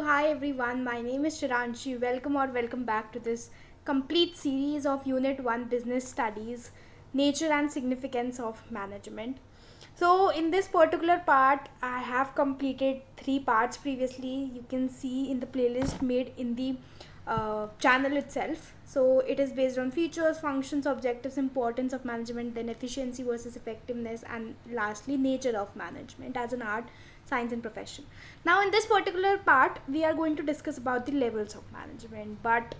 hi everyone, my name is Shiranshi. Welcome back to this complete series of Unit 1 Business Studies, Nature and Significance of Management. So, in this particular part, I have completed 3 parts previously. You can see in the playlist made in the channel itself. So, it is based on features, functions, objectives, importance of management, then efficiency versus effectiveness, and lastly, nature of management as an art, science, and profession. Now, in this particular part, we are going to discuss about the levels of management, but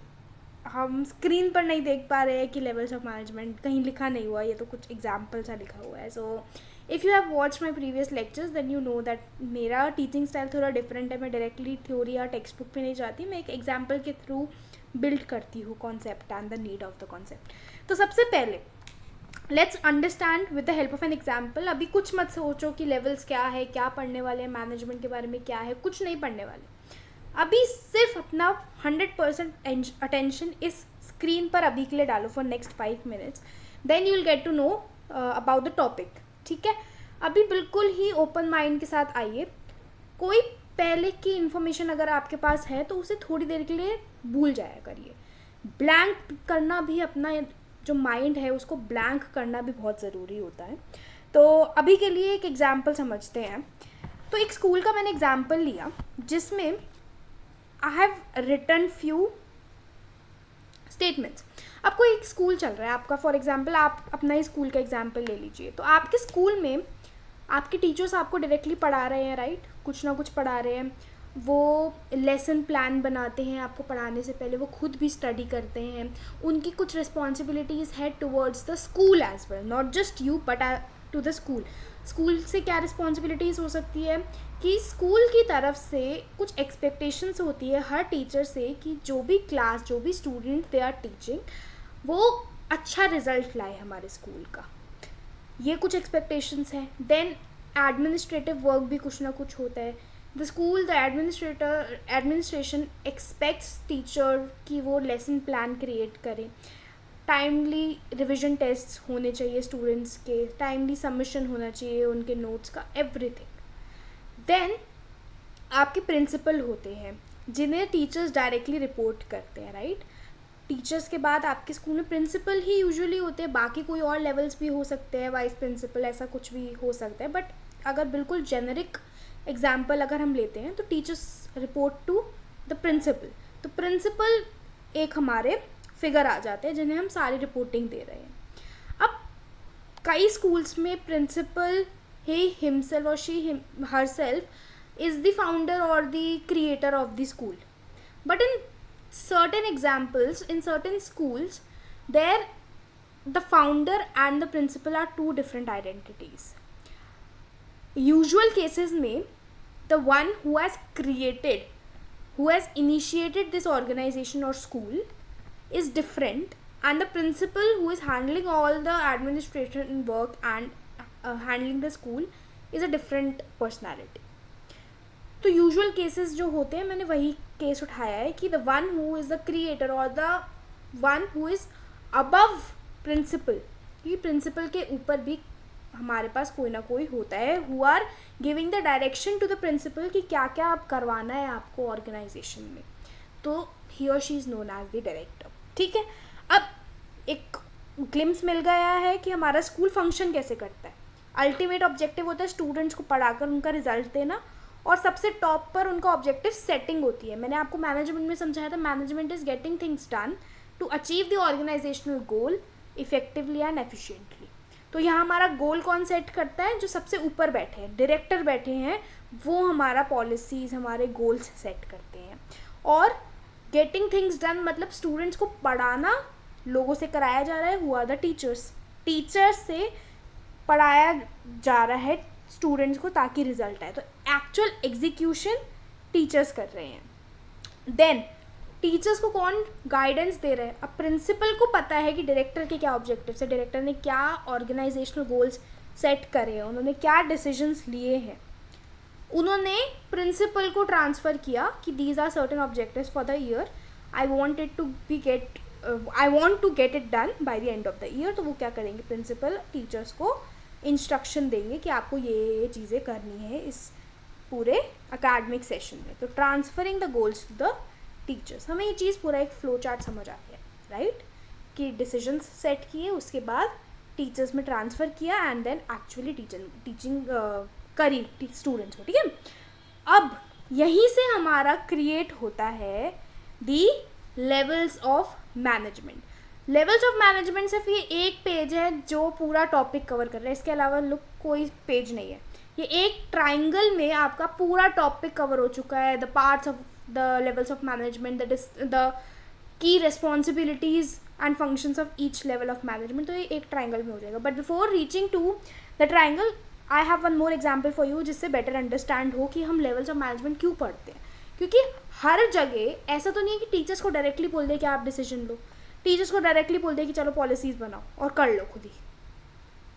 हम screen पर नहीं देख पा रहे हैं कि levels of management कहीं लिखा नहीं हुआ, ये तो कुछ एग्जाम्पल सा लिखा हुआ है. So if you have watch my previous lectures then you know that मेरा टीचिंग स्टाइल थोड़ा डिफरेंट है. मैं डायरेक्टली थ्योरी या टेक्स्ट बुक पे नहीं जाती, मैं एक एग्जाम्पल के थ्रू बिल्ड करती हूँ concept and the need of the concept. तो सबसे पहले let's understand with the help of an example. अभी कुछ मत सोचो कि लेवल्स क्या है, क्या पढ़ने वाले हैं, मैनेजमेंट के बारे में क्या है, कुछ नहीं पढ़ने वाले. अभी सिर्फ अपना 100% अटेंशन इस स्क्रीन पर अभी के लिए डालो for next 5 minutes, then you will get to know about the topic. ठीक है, अभी बिल्कुल ही ओपन माइंड के साथ आइए. कोई पहले की इन्फॉर्मेशन अगर आपके पास है तो उसे थोड़ी देर के लिए भूल जाया करिए. ब्लैंक करना भी, अपना जो माइंड है उसको ब्लैंक करना भी बहुत ज़रूरी होता है. तो अभी के लिए एक एग्जाम्पल समझते हैं. तो एक स्कूल का मैंने एग्जाम्पल लिया जिसमें I have written few statements. आपको एक स्कूल चल रहा है आपका, फॉर एग्जाम्पल आप अपना ही स्कूल का एग्जाम्पल ले लीजिए. तो आपके स्कूल में आपके टीचर्स आपको डायरेक्टली पढ़ा रहे हैं, राइट, कुछ ना कुछ पढ़ा रहे हैं. वो लेसन प्लान बनाते हैं आपको पढ़ाने से पहले, वो खुद भी स्टडी करते हैं. उनकी कुछ रिस्पॉन्सिबिलिटीज़ है towards the school as well, not just you but to the school. School से क्या रिस्पॉन्सिबिलिटीज़ हो सकती है कि स्कूल की तरफ से कुछ एक्सपेक्टेशंस होती है हर टीचर से कि जो भी क्लास, जो भी स्टूडेंट दे आर टीचिंग, वो अच्छा रिजल्ट लाए हमारे स्कूल का. ये कुछ एक्सपेक्टेशंस हैं. देन एडमिनिस्ट्रेटिव वर्क भी कुछ ना कुछ होता है. द एडमिनिस्ट्रेशन एक्सपेक्ट्स टीचर कि वो लेसन प्लान क्रिएट करें, टाइमली रिविजन टेस्ट होने चाहिए स्टूडेंट्स के, टाइमली सबमिशन होना चाहिए उनके नोट्स का, एवरीथिंग. देन आपके प्रिंसिपल होते हैं जिन्हें टीचर्स डायरेक्टली रिपोर्ट करते हैं, राइट. टीचर्स के बाद आपके स्कूल में प्रिंसिपल ही यूजुअली होते हैं, बाकी कोई और लेवल्स भी हो सकते हैं, वाइस प्रिंसिपल, ऐसा कुछ भी हो सकता है. बट अगर बिल्कुल जेनरिक एग्जाम्पल अगर हम लेते हैं तो teachers report to the principal. तो प्रिंसिपल एक हमारे फिगर आ जाते हैं जिन्हें हम सारी रिपोर्टिंग दे रहे हैं. अब कई स्कूल्स में principal he himself or she herself is the founder or the creator of the school. But in certain examples, in certain schools, there the founder and the principal are two different identities. Usual cases में the one who has created, who has initiated this organization or school is different, and the principal who is handling all the administration work and handling the school is a different personality. तो usual cases जो होते हैं, मैंने वही case उठाया है कि the one who is the creator और the one who is above principal, कि प्रिंसिपल के ऊपर भी हमारे पास कोई ना कोई होता है who are giving the direction to the principal कि क्या क्या आप करवाना है आपको ऑर्गेनाइजेशन में. तो ही और she is known as the director. ठीक है, अब एक ग्लिम्स मिल गया है कि हमारा स्कूल फंक्शन कैसे करता है. अल्टीमेट ऑब्जेक्टिव होता है स्टूडेंट्स को पढ़ाकर उनका रिजल्ट देना, और सबसे टॉप पर उनका ऑब्जेक्टिव सेटिंग होती है. मैंने आपको मैनेजमेंट में समझाया था, management is getting things done to achieve the organizational goal effectively and efficiently. तो यहाँ हमारा गोल कौन सेट करता है? जो सबसे ऊपर बैठे हैं, डायरेक्टर बैठे हैं, वो हमारा पॉलिसीज़, हमारे गोल्स सेट करते हैं. और गेटिंग थिंग्स डन मतलब स्टूडेंट्स को पढ़ाना लोगों से कराया जा रहा है, who are the teachers. Teachers से पढ़ाया जा रहा है स्टूडेंट्स को ताकि रिजल्ट आए. तो एक्चुअल एग्जीक्यूशन टीचर्स कर रहे हैं. देन टीचर्स को कौन गाइडेंस दे रहे हैं? अब प्रिंसिपल को पता है कि डायरेक्टर के क्या ऑब्जेक्टिव्स है, डायरेक्टर ने क्या ऑर्गेनाइजेशनल गोल्स सेट करे हैं, उन्होंने क्या डिसीजंस लिए हैं. उन्होंने प्रिंसिपल को ट्रांसफ़र किया कि these are certain objectives for the year, I want to get it done by the end of the year. तो वो क्या करेंगे? प्रिंसिपल टीचर्स को इंस्ट्रक्शन देंगे कि आपको ये चीज़ें करनी है इस पूरे अकेडमिक सेशन में। तो transferring the goals to the teachers, हमें ये चीज़ पूरा एक फ्लो चार्ट समझ आ गया, राइट, कि डिसीजंस सेट किए, उसके बाद टीचर्स में ट्रांसफ़र किया एंड देन एक्चुअली टीचिंग करी स्टूडेंट्स को, ठीक है। अब यहीं से हमारा क्रिएट होता है the levels of management. Levels of management सिर्फ ये एक पेज है जो पूरा टॉपिक कवर कर रहा है, इसके अलावा लुक कोई पेज नहीं है। ये एक ट्राइंगल में आपका पूरा टॉपिक कवर हो चुका है, the parts of the levels of management, the key responsibilities and functions of each level of management. तो ये एक ट्राइंगल में हो जाएगा। But before reaching to the triangle I have one more example for you, जिससे better understand हो कि हम लेवल्स ऑफ मैनेजमेंट क्यों पढ़ते हैं। क्योंकि हर जगह ऐसा तो नहीं है कि टीचर्स को डायरेक्टली बोल दे कि आप डिसीजन लो, टीचर्स को डायरेक्टली बोल दे कि चलो पॉलिसीज़ बनाओ और कर लो खुद ही।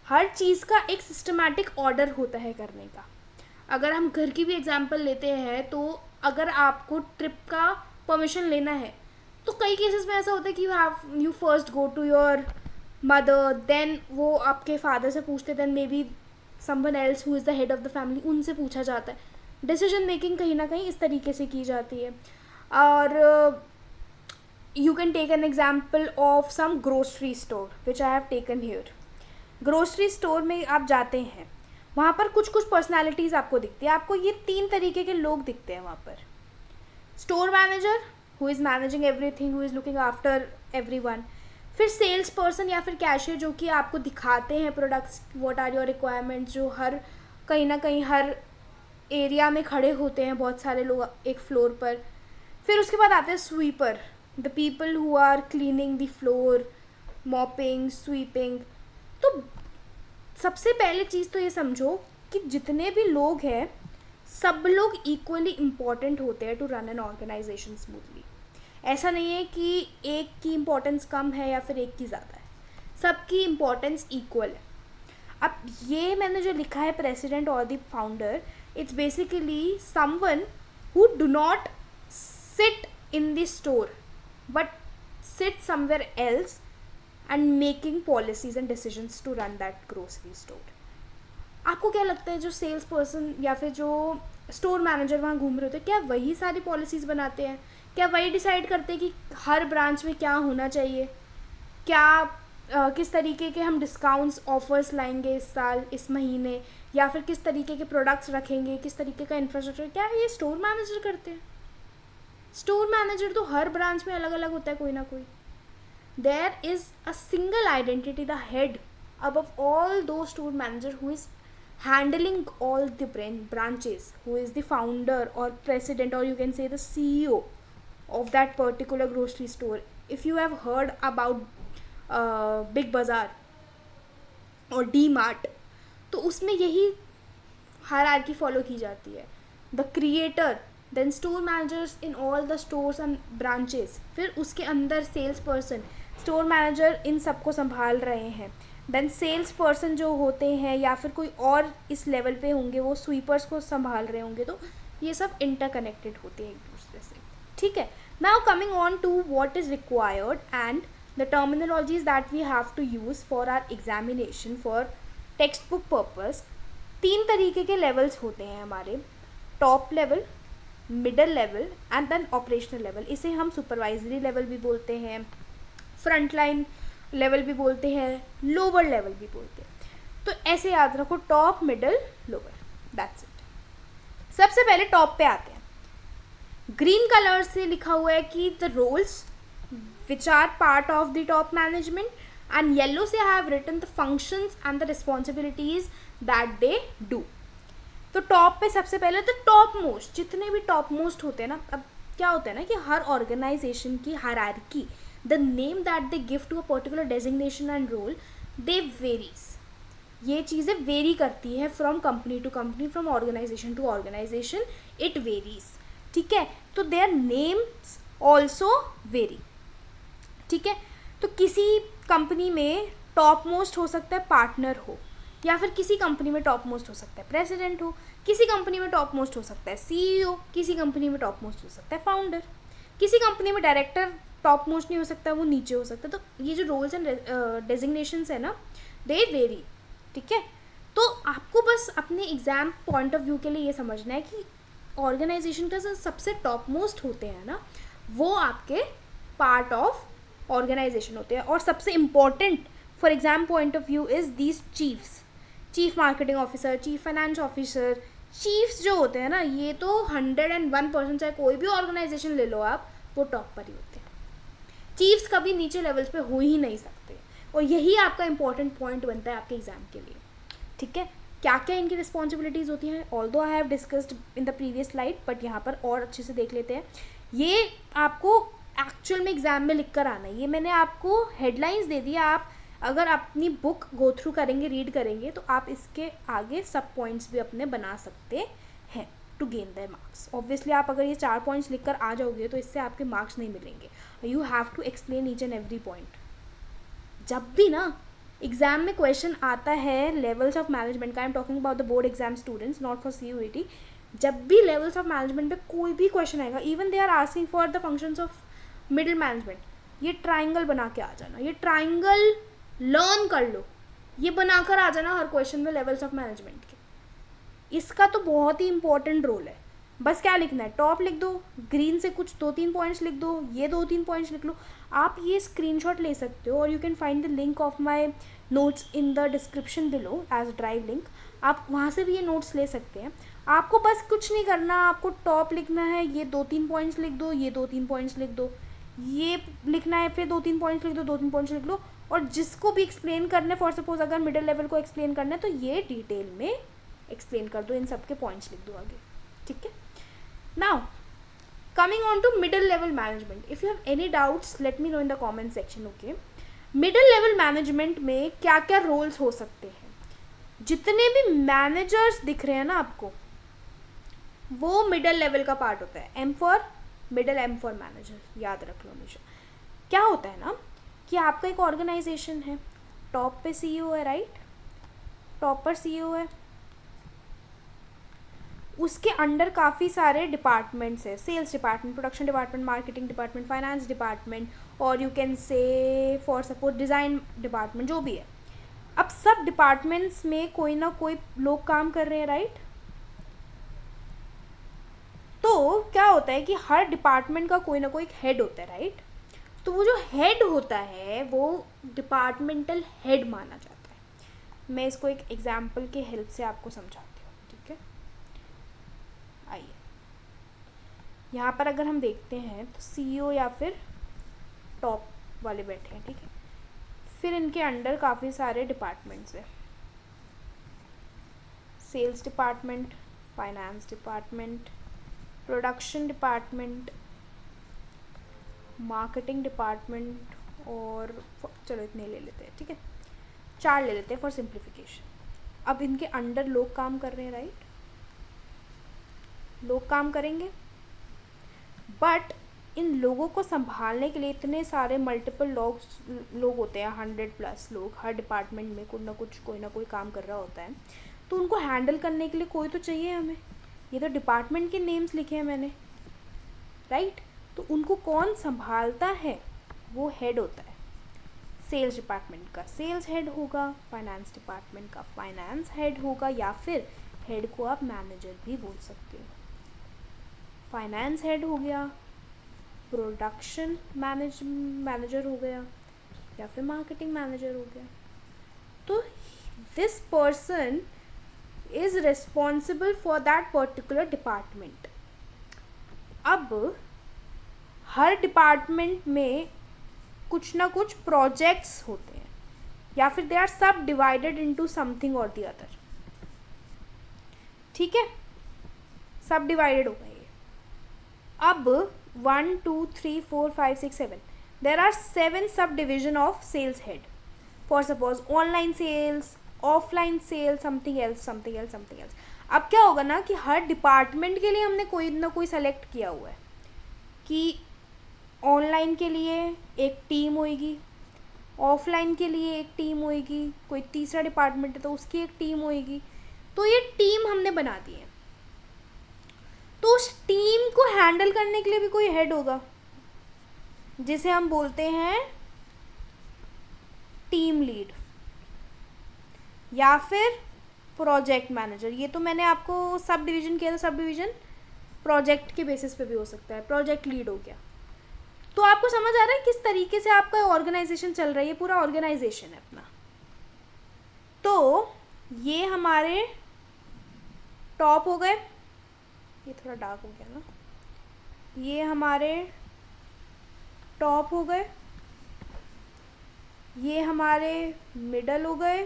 हर चीज़ का एक सिस्टमैटिक ऑर्डर होता है करने का। अगर हम घर की भी एग्जांपल लेते हैं तो अगर आपको ट्रिप का परमिशन लेना है तो कई केसेस में ऐसा होता है कि you first go to your mother, then वो आपके फादर से पूछते, then may be someone else who is the head of the family, उनसे पूछा जाता है। डिसीजन मेकिंग कहीं ना कहीं इस तरीके से की जाती है। और you can take an example of some grocery store which I have taken here. Grocery store में आप जाते हैं, वहाँ पर कुछ कुछ पर्सनालिटीज़ आपको दिखती है। आपको ये 3 तरीके के लोग दिखते हैं वहाँ पर। Store manager who is managing everything, who is looking after everyone. फिर सेल्स पर्सन या फिर कैशियर जो कि आपको दिखाते हैं products, what are your requirements, जो हर कहीं ना कहीं हर एरिया में खड़े होते हैं बहुत सारे लोग एक फ्लोर पर। फिर उसके बाद आते हैं sweeper, the people who are cleaning the floor, mopping, sweeping। तो सबसे पहले चीज़ तो ये समझो कि जितने भी लोग हैं सब लोग इक्वली इम्पॉर्टेंट होते हैं to run an organization smoothly. ऐसा नहीं है कि एक की इम्पोर्टेंस कम है या फिर एक की ज़्यादा है, सबकी इम्पोर्टेंस इक्वल है। अब ये मैंने जो लिखा है प्रेसिडेंट और the founder, it's basically someone who do not sit in the store but sit somewhere else and making policies and decisions to run that grocery store। आपको क्या लगता है जो सेल्स पर्सन या फिर जो स्टोर मैनेजर वहाँ घूम रहे होते हैं, क्या वही सारी पॉलिसीज़ बनाते हैं? क्या वही डिसाइड करते हैं कि हर ब्रांच में क्या होना चाहिए, क्या किस तरीके के हम डिस्काउंट्स ऑफर्स लाएंगे इस साल, इस महीने, या फिर किस तरीके के प्रोडक्ट्स रखेंगे, किस तरीके का इंफ्रास्ट्रक्चर, क्या ये स्टोर मैनेजर करते हैं? स्टोर मैनेजर तो हर ब्रांच में अलग अलग होता है कोई ना कोई। There is a single identity, the head above all those store manager who is handling all the branches, who is the founder or president, or you can say the CEO of that particular grocery store. If you have heard about Big Bazaar or D-Mart, तो उसमें यही hierarchy follow की जाती है। The creator, then store managers in all the stores and branches, फिर उसके अंदर sales person, store manager इन सबको संभाल रहे हैं, देन सेल्स पर्सन जो होते हैं या फिर कोई और इस लेवल पे होंगे वो स्वीपर्स को संभाल रहे होंगे। तो ये सब इंटरकनेक्टेड होते हैं एक दूसरे से, ठीक है। Now coming on to what is required and the terminologies that we have to use for our examination for text book purpose. 3 तरीके के लेवल्स होते हैं हमारे, top level, middle level and then operational level. इसे हम supervisory level भी बोलते हैं, फ्रंटलाइन लेवल भी बोलते हैं, लोअर लेवल भी बोलते हैं। तो ऐसे याद रखो, top, middle, lower, that's it. सबसे पहले टॉप पे आते हैं। ग्रीन कलर से लिखा हुआ है कि the roles which are part of the top management, and yellow से I have written the functions and the responsibilities that they do. तो टॉप पे सबसे पहले तो टॉप मोस्ट, जितने भी टॉप मोस्ट होते हैं ना, अब क्या होता है ना कि हर ऑर्गेनाइजेशन की hierarchy, the name that they give to a particular designation and role, they varies। ये चीज़ें वेरी करती है from company to company, from organization to organization, it varies, ठीक है। तो देयर नेम्स ऑल्सो वेरी, ठीक है। तो किसी कंपनी में टॉप मोस्ट हो सकता है पार्टनर हो, या फिर किसी कंपनी में टॉप मोस्ट हो सकता है प्रेसिडेंट हो, किसी कंपनी में टॉप मोस्ट हो सकता है CEO, किसी कंपनी में टॉप मोस्ट हो सकता है फाउंडर, किसी कंपनी में डायरेक्टर टॉप मोस्ट नहीं हो सकता, वो नीचे हो सकता है। तो ये जो रोल्स एंड डेजिग्नेशंस है ना, दे वेरी, ठीक है। तो आपको बस अपने एग्ज़ाम पॉइंट ऑफ व्यू के लिए ये समझना है कि ऑर्गेनाइजेशन का जो सबसे टॉप मोस्ट होते हैं ना, वो आपके पार्ट ऑफ ऑर्गेनाइजेशन होते हैं. और सबसे important for exam point of view is these chiefs. Chief marketing officer, chief finance officer, chiefs जो होते हैं ना, ये तो 101% चाहे कोई भी ऑर्गेनाइजेशन ले लो आप, वो टॉप पर ही होते हैं. चीफ्स कभी नीचे लेवल्स पे हो ही नहीं सकते. और यही आपका इंपॉर्टेंट पॉइंट बनता है आपके एग्जाम के लिए. ठीक है, क्या क्या इनकी रिस्पॉन्सिबिलिटीज़ होती हैं, although I have discussed in the previous slide, but यहाँ पर और अच्छे से देख लेते हैं. ये आपको एक्चुअल में एग्जाम में लिख कर आना है. ये मैंने आपको हेडलाइंस दे दी. आप अगर अपनी बुक गो थ्रू करेंगे, रीड करेंगे, तो आप इसके आगे सब पॉइंट्स भी अपने बना सकते हैं to gain the marks. Obviously आप अगर ये 4 पॉइंट्स लिख कर आ जाओगे तो इससे आपके मार्क्स नहीं मिलेंगे. You have to explain each and every point. जब भी ना एग्जाम में क्वेश्चन आता है लेवल्स ऑफ मैनेजमेंट का, I am talking about the board exam students, not for CUET. जब भी लेवल्स ऑफ मैनेजमेंट पे कोई भी क्वेश्चन आएगा, even they are asking for the functions of middle management, ये ट्राइंगल बना के आ जाना. ये ट्राइंगल लर्न कर लो, ये बनाकर आ जाना हर क्वेश्चन में लेवल्स ऑफ मैनेजमेंट के. इसका तो बहुत ही इंपॉर्टेंट रोल है. बस क्या लिखना है, टॉप लिख दो, ग्रीन से कुछ 2-3 पॉइंट्स लिख दो, ये 2-3 पॉइंट्स लिख लो. आप ये स्क्रीनशॉट ले सकते हो और you can find the link of my notes in the description below as drive link. आप वहाँ से भी ये नोट्स ले सकते हैं. आपको बस कुछ नहीं करना, आपको टॉप लिखना है, ये 2-3 पॉइंट्स लिख दो, ये 2-3 पॉइंट्स लिख दो, ये लिखना है, फिर 2-3 पॉइंट्स लिख दो, 2-3 पॉइंट्स लिख लो. और जिसको भी एक्सप्लेन करना है, फॉर सपोज अगर मिडिल लेवल को एक्सप्लेन करना है, तो ये डिटेल में एक्सप्लेन कर दो, इन सब के पॉइंट्स लिख दो आगे. ठीक है. Now coming on to middle level management, if you have any doubts let me know in the comment section. okay, middle level management में क्या क्या roles हो सकते हैं. जितने भी managers दिख रहे हैं ना आपको, वो middle level का part होता है. M for middle, M for manager, याद रख लो हमेशा. क्या होता है ना कि आपका एक ऑर्गेनाइजेशन है, टॉप पे CEO है, राइट, टॉप पर CEO है, उसके अंडर काफ़ी सारे डिपार्टमेंट्स है. Sales department, production department, marketing department, finance department, और you can say for suppose design department, जो भी है. अब सब डिपार्टमेंट्स में कोई ना कोई लोग काम कर रहे हैं, राइट. तो क्या होता है कि हर डिपार्टमेंट का कोई ना कोई हेड होता है, राइट. तो वो जो हेड होता है वो डिपार्टमेंटल हेड माना जाता है. मैं इसको एक एग्जाम्पल के हेल्प से आपको समझाती हूँ. ठीक है, आइए यहाँ पर अगर हम देखते हैं तो CEO या फिर टॉप वाले बैठे हैं. ठीक है, फिर इनके अंडर काफ़ी सारे डिपार्टमेंट्स हैं. Sales department, finance department, production department, marketing department, और चलो इतने ले लेते हैं. ठीक है, 4 ले लेते हैं फॉर सिंप्लीफिकेशन. अब इनके अंडर लोग काम कर रहे हैं, राइट. लोग काम करेंगे, बट इन लोगों को संभालने के लिए इतने सारे मल्टीपल लोग होते हैं, 100+ लोग हर डिपार्टमेंट में कोई ना कोई काम कर रहा होता है. तो उनको हैंडल करने के लिए कोई तो चाहिए हमें. ये तो डिपार्टमेंट के नेम्स लिखे हैं मैंने, राइट. तो उनको कौन संभालता है, वो हेड होता है. सेल्स डिपार्टमेंट का सेल्स हेड होगा, फाइनेंस डिपार्टमेंट का फाइनेंस हेड होगा, या फिर हेड को आप मैनेजर भी बोल सकते हो. फाइनेंस हेड हो गया, प्रोडक्शन मैनेजर हो गया, या फिर मार्केटिंग मैनेजर हो गया. तो this person is responsible for that particular department. अब हर डिपार्टमेंट में कुछ ना कुछ प्रोजेक्ट्स होते हैं, या फिर दे आर सब डिवाइडेड इनटू समथिंग और द अदर. ठीक है, सब डिवाइडेड हो गए. अब 1 2 3 4 5 6 7 देर are 7 sub division of sales head. For suppose online sales, offline sales, something else, something else, something else. अब क्या होगा ना कि हर डिपार्टमेंट के लिए हमने कोई ना कोई सेलेक्ट किया हुआ है कि ऑनलाइन के लिए एक टीम होएगी, ऑफलाइन के लिए एक टीम होएगी, कोई तीसरा डिपार्टमेंट है तो उसकी एक टीम होएगी. तो ये टीम हमने बना दी है. तो उस टीम को हैंडल करने के लिए भी कोई हेड होगा, जिसे हम बोलते हैं टीम लीड, या फिर प्रोजेक्ट मैनेजर, ये तो मैंने आपको सब डिवीज़न किया था, सब डिवीज़न प्रोजेक्ट के बेसिस पे भी हो सकता है, प्रोजेक्ट लीड हो गया। तो आपको समझ आ रहा है किस तरीके से आपका ऑर्गेनाइजेशन चल रहा है, ये पूरा ऑर्गेनाइजेशन है अपना। तो ये हमारे टॉप हो गए, ये थोड़ा डार्क हो गया ना, ये हमारे टॉप हो गए, ये हमारे मिडल हो गए,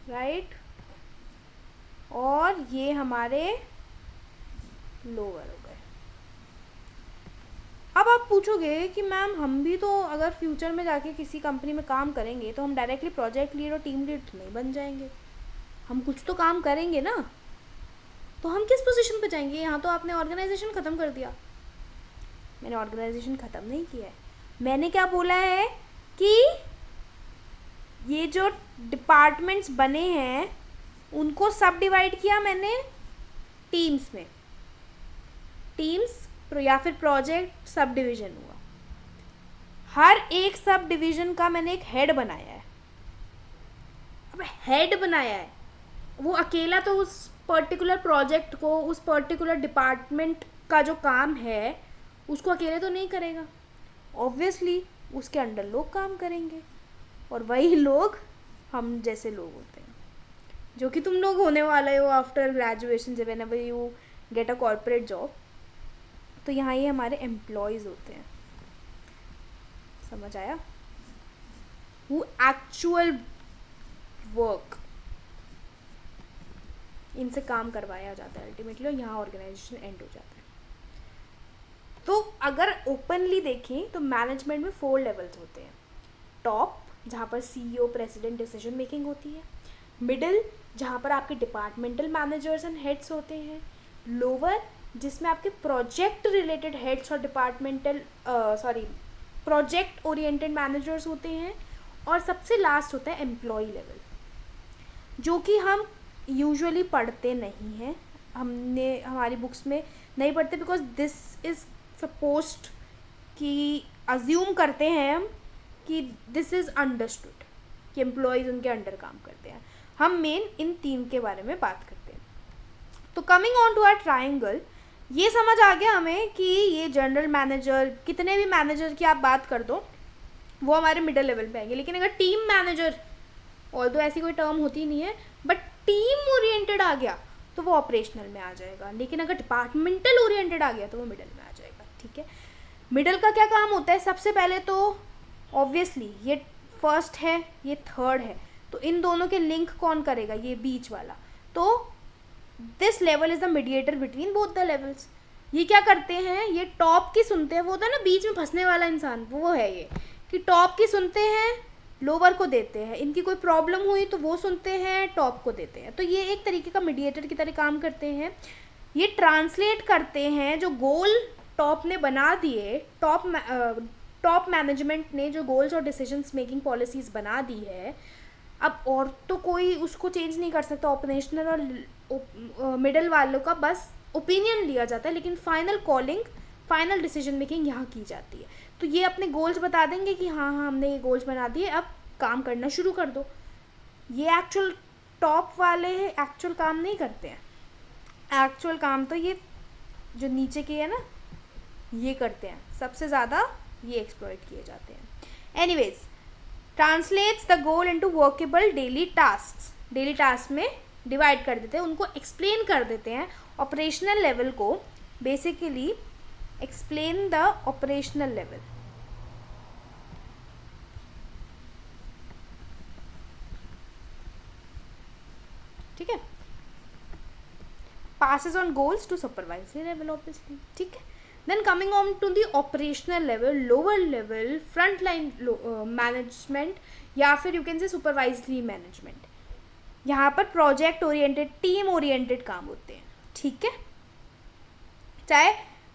राइट, और ये हमारे लोअर हो गए। अब आप पूछोगे कि मैम हम भी तो अगर फ्यूचर में जाके किसी कंपनी में काम करेंगे तो हम डायरेक्टली प्रोजेक्ट लीड और टीम लीड तो नहीं बन जाएंगे, हम कुछ तो काम करेंगे ना, तो हम किस पोजीशन पे जाएंगे? यहाँ तो आपने ऑर्गेनाइजेशन ख़त्म कर दिया। मैंने ऑर्गेनाइजेशन ख़त्म नहीं किया है, मैंने क्या बोला है कि ये जो डिपार्टमेंट्स बने हैं उनको सब डिवाइड किया मैंने टीम्स में, टीम्स या फिर प्रोजेक्ट सब डिवीज़न हुआ। हर एक सब डिवीज़न का मैंने एक हेड बनाया है। अब हेड बनाया है, वो अकेला तो उस पर्टिकुलर प्रोजेक्ट को, उस पर्टिकुलर डिपार्टमेंट का जो काम है उसको अकेले तो नहीं करेगा, ऑब्वियसली उसके अंडर लोग काम करेंगे, और वही लोग हम जैसे लोग होते हैं, जो कि तुम लोग होने वाले हो आफ्टर ग्रेजुएशन, जब whenever you get a corporate job. तो यहाँ ये हमारे एम्प्लॉयज़ होते हैं, समझ आया? हु एक्चुअल वर्क, इनसे काम करवाया जाता है अल्टीमेटली, और यहाँ ऑर्गेनाइजेशन एंड हो जाता है। तो अगर ओपनली देखें तो मैनेजमेंट में 4 लेवल्स होते हैं। टॉप, जहाँ पर सीईओ प्रेसिडेंट डिसीजन मेकिंग होती है। मिडिल, जहाँ पर आपके डिपार्टमेंटल मैनेजर्स एंड हेड्स होते हैं। लोअर, जिसमें आपके प्रोजेक्ट रिलेटेड हेड्स और डिपार्टमेंटल प्रोजेक्ट ओरिएंटेड मैनेजर्स होते हैं। और सबसे लास्ट होता है एम्प्लॉय लेवल, जो कि हम यूजुअली पढ़ते नहीं हैं, हमने हमारी बुक्स में नहीं पढ़ते, बिकॉज दिस इज़ सपोज्ड कि अज्यूम करते हैं हम कि दिस इज़ अंडरस्टूड कि एम्प्लॉयज़ उनके अंडर काम करते हैं। हम मेन इन 3 के बारे में बात करते हैं। तो coming on to our triangle, ये समझ आ गया हमें कि ये जनरल मैनेजर, कितने भी मैनेजर की आप बात कर दो वो हमारे मिडिल लेवल पे आएंगे। लेकिन अगर टीम मैनेजर, ऑल्दो ऐसी कोई टर्म होती नहीं है, बट टीम ओरिएंटेड आ गया तो वो ऑपरेशनल में आ जाएगा। लेकिन अगर डिपार्टमेंटल ओरिएंटेड आ गया तो वो मिडिल में आ जाएगा। ठीक है, मिडिल का क्या काम होता है? सबसे पहले तो ऑब्वियसली ये फर्स्ट है, ये थर्ड है, तो इन दोनों के लिंक कौन करेगा? ये बीच वाला। तो this level is the mediator between both the levels. ये क्या करते हैं? ये टॉप की सुनते हैं, वो होता है ना बीच में फंसने वाला इंसान, वो है ये कि टॉप की सुनते हैं, लोअर को देते हैं, इनकी कोई प्रॉब्लम हुई तो वो सुनते हैं, टॉप को देते हैं। तो ये एक तरीके का मीडिएटर की तरह काम करते हैं। ये ट्रांसलेट करते हैं जो गोल टॉप ने बना दिए, टॉप मैनेजमेंट ने जो गोल्स और डिसीजंस मेकिंग पॉलिसीज़ बना दी है, अब और तो कोई उसको चेंज नहीं कर सकता। ऑपरेशनल और मिडिल वालों का बस ओपिनियन लिया जाता है, लेकिन final calling, final decision making यहाँ की जाती है। तो ये अपने गोल्स बता देंगे कि हाँ हाँ हमने ये गोल्स बना दिए, अब काम करना शुरू कर दो। ये एक्चुअल टॉप वाले एक्चुअल काम नहीं करते हैं। एक्चुअल काम तो ये जो नीचे के है ना, ये करते हैं। सबसे ज़्यादा ये एक्सप्लॉइट किए जाते हैं। Anyways, translates the goal into workable daily tasks. Daily task में डिवाइड कर देते हैं, उनको एक्सप्लेन कर देते हैं। ऑपरेशनल लेवल को basically explain the operational level. ठीक है, passes on goals to supervisory level obviously. ठीक है, then coming on to the operational level, lower level, frontline management या फिर you can say supervisory management। यहाँ पर प्रोजेक्ट ओरिएंटेड, टीम ओरिएंटेड काम होते हैं। ठीक है, चाहे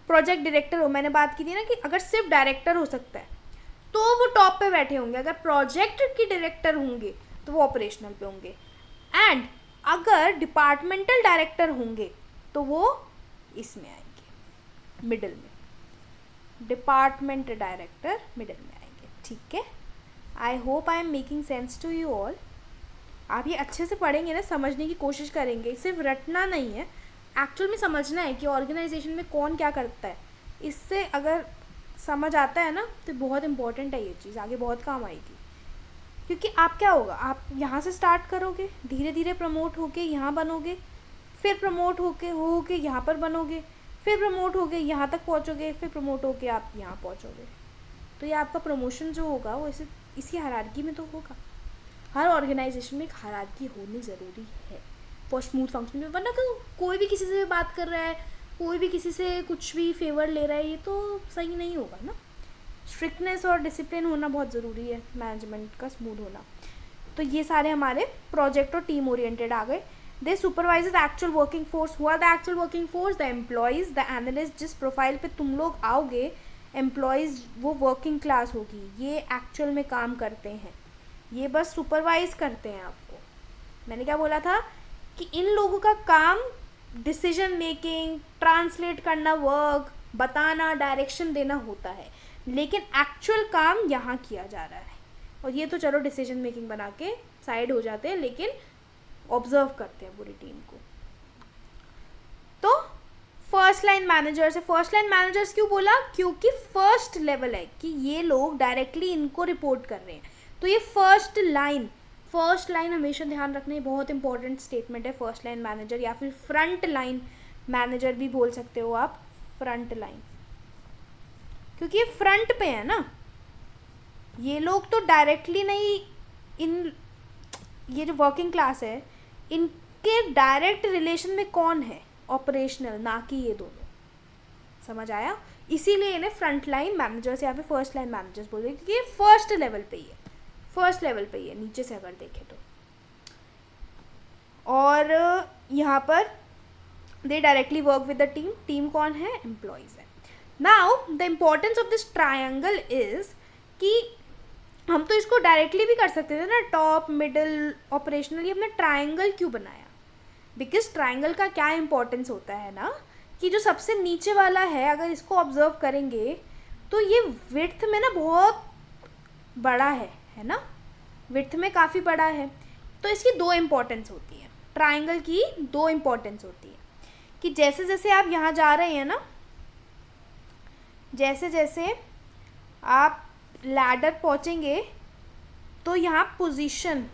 प्रोजेक्ट डायरेक्टर हो, मैंने बात की थी ना कि अगर सिर्फ डायरेक्टर हो सकता है तो वो टॉप पे बैठे होंगे, अगर प्रोजेक्ट के डायरेक्टर होंगे तो वो ऑपरेशनल पे होंगे, एंड अगर डिपार्टमेंटल डायरेक्टर होंगे तो वो इसमें आएंगे, मिडिल में। डिपार्टमेंट डायरेक्टर मिडिल में आएंगे। ठीक है, I hope I am making sense to you all. आप ये अच्छे से पढ़ेंगे ना, समझने की कोशिश करेंगे, सिर्फ रटना नहीं है, एक्चुअल में समझना है कि ऑर्गेनाइजेशन में कौन क्या करता है। इससे अगर समझ आता है ना तो बहुत इंपॉर्टेंट है ये चीज़, आगे बहुत काम आएगी। क्योंकि आप क्या होगा, आप यहाँ से स्टार्ट करोगे, धीरे धीरे प्रमोट होके यहाँ बनोगे, फिर प्रमोट होके यहाँ पर बनोगे, फिर प्रमोट होके यहाँ तक पहुँचोगे, फिर प्रमोट होके आप यहाँ पहुँचोगे। तो ये आपका प्रमोशन जो होगा वो इसी हायरार्की में तो होगा। हर ऑर्गेनाइजेशन में एक हायरार्की होनी ज़रूरी है फॉर स्मूथ फंक्शन में, वरना कोई भी किसी से बात कर रहा है, कोई भी किसी से कुछ भी फेवर ले रहा है, ये तो सही नहीं होगा ना। स्ट्रिक्टनेस और डिसिप्लिन होना बहुत ज़रूरी है मैनेजमेंट का स्मूथ होना। तो ये सारे हमारे प्रोजेक्ट और टीम ओरिएंटेड आ गए। They supervise the actual working force. हुआ the actual working force the employees, the analyst. जिस प्रोफाइल पे तुम लोग आओगे एम्प्लॉयज़ वो वर्किंग क्लास होगी, ये एक्चुअल में काम करते हैं, ये बस सुपरवाइज करते हैं आपको। मैंने क्या बोला था कि इन लोगों का काम डिसीजन मेकिंग, ट्रांसलेट करना, वर्क बताना, डायरेक्शन देना होता है, लेकिन एक्चुअल काम यहाँ किया जा रहा है। और ये तो चलो डिसीजन मेकिंग बना के साइड हो जाते हैं, लेकिन ऑब्जर्व करते हैं पूरी टीम को। तो फर्स्ट लाइन मैनेजर्स है। फर्स्ट लाइन मैनेजर्स क्यों बोला? क्योंकि फर्स्ट लेवल है कि ये लोग डायरेक्टली इनको रिपोर्ट कर रहे हैं, तो ये फर्स्ट लाइन हमेशा ध्यान रखना है, बहुत इंपॉर्टेंट स्टेटमेंट है। फर्स्ट लाइन मैनेजर या फिर फ्रंट लाइन मैनेजर भी बोल सकते हो आप, फ्रंट लाइन, क्योंकि ये फ्रंट पे है ना। ये लोग तो डायरेक्टली नहीं, ये जो वर्किंग क्लास है इनके डायरेक्ट रिलेशन में कौन है? ऑपरेशनल, ना कि ये दोनों। समझ आया? इसीलिए इन्हें फ्रंट लाइन मैनेजर्स या फिर फर्स्ट लाइन मैनेजर्स बोलते हैं, क्योंकि ये फर्स्ट लेवल पे ही है, फर्स्ट लेवल पे ही है नीचे से अगर देखें तो। और यहाँ पर दे directly work with the team. Team कौन है? एम्प्लॉयज़ है। Now the importance of this triangle is कि हम तो इसको डायरेक्टली भी कर सकते थे ना, टॉप मिडल ऑपरेशनल, ये हमने ट्रायंगल क्यों बनाया? बिकॉज ट्रायंगल का क्या इम्पोर्टेंस होता है ना कि जो सबसे नीचे वाला है, अगर इसको ऑब्जर्व करेंगे तो ये विड्थ में ना बहुत बड़ा है ना, विड्थ में काफ़ी बड़ा है। तो इसकी दो इम्पोर्टेंस होती है, ट्रायंगल की दो इम्पोर्टेंस होती है कि जैसे जैसे आप यहाँ जा रहे हैं ना, जैसे जैसे आप लैडर पहुँचेंगे तो यहाँ पोजीशन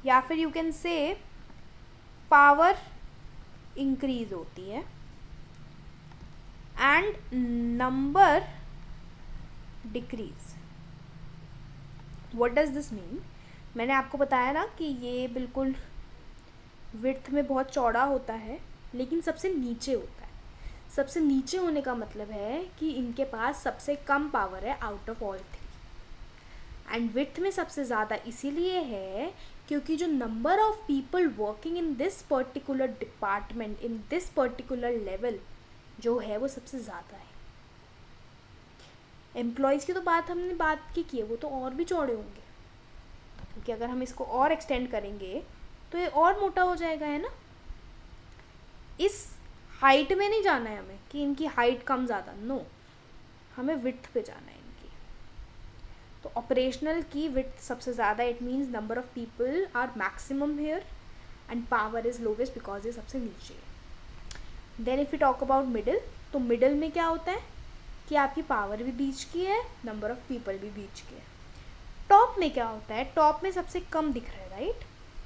या फिर यू कैन से पावर इंक्रीज होती है and number decrease. What does this mean? मैंने आपको बताया ना कि ये बिल्कुल विड्थ में बहुत चौड़ा होता है, लेकिन सबसे नीचे होता है। सबसे नीचे होने का मतलब है कि इनके पास सबसे कम पावर है out of all three. And width में सबसे ज़्यादा इसीलिए है क्योंकि जो number of people working in this particular department, in this particular level जो है वो सबसे ज़्यादा है। एम्प्लॉयज़ की तो हमने बात की है, वो तो और भी चौड़े होंगे, क्योंकि अगर हम इसको और एक्सटेंड करेंगे तो ये और मोटा हो जाएगा, है ना। इस हाइट में नहीं जाना है हमें कि इनकी हाइट कम ज़्यादा, नो, हमें विड्थ पे जाना है इनकी। तो ऑपरेशनल की विड्थ सबसे ज़्यादा, it means number of people are maximum here and power is lowest because ये सबसे नीचे है। Then if you talk about middle, तो मिडिल में क्या होता है कि आपकी पावर भी बीच की है, नंबर ऑफ पीपल भी बीच के है। टॉप में क्या होता है? टॉप में सबसे कम दिख रहा है, राइट,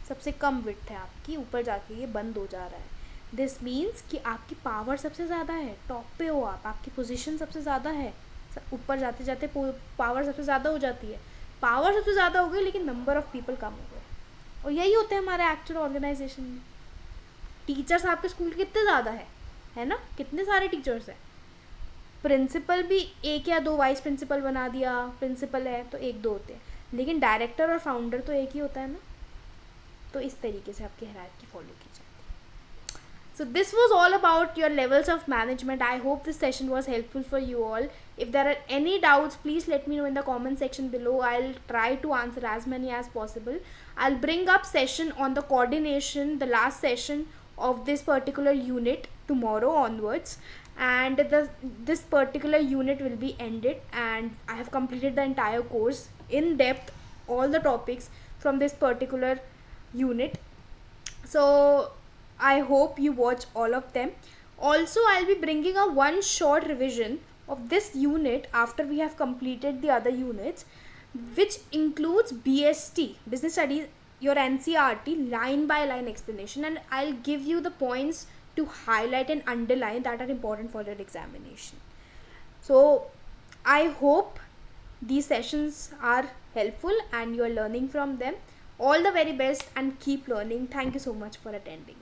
सबसे कम विड्थ है आपकी, ऊपर जाके ये बंद हो जा रहा है। दिस मीन्स कि आपकी पावर सबसे ज़्यादा है, टॉप पे हो आप, आपकी पोजीशन सबसे ज़्यादा है, ऊपर जाते जाते पावर सबसे ज़्यादा हो जाती है। पावर सबसे ज़्यादा हो गई लेकिन नंबर ऑफ पीपल कम हो गए। और यही होता है हमारे एक्चुअल ऑर्गेनाइजेशन में। टीचर्स आपके स्कूल के कितने ज़्यादा है ना, कितने सारे टीचर्स हैं। प्रिंसिपल भी एक या दो, वाइस प्रिंसिपल बना दिया, प्रिंसिपल है तो एक दो होते हैं, लेकिन डायरेक्टर और फाउंडर तो एक ही होता है ना। तो इस तरीके से आपकी हायरार्की फॉलो की जाती है। So this was all about your levels of management. I hope this session was helpful for you all. If there are any doubts, please let me know in the comment section below. I'll try to answer as many as possible. I'll bring up session on the coordination, the last session of this particular unit tomorrow onwards, and this particular unit will be ended and I have completed the entire course in depth, all the topics. from this particular unit. So I hope you watch all of them. Also, I'll be bringing a one short revision of this unit after we have completed the other units, which includes BST, Business Studies, your NCERT line by line explanation, and I'll give you the points to highlight and underline that are important for your examination. So I hope these sessions are helpful and you are learning from them. All the very best and keep learning. Thank you so much for attending.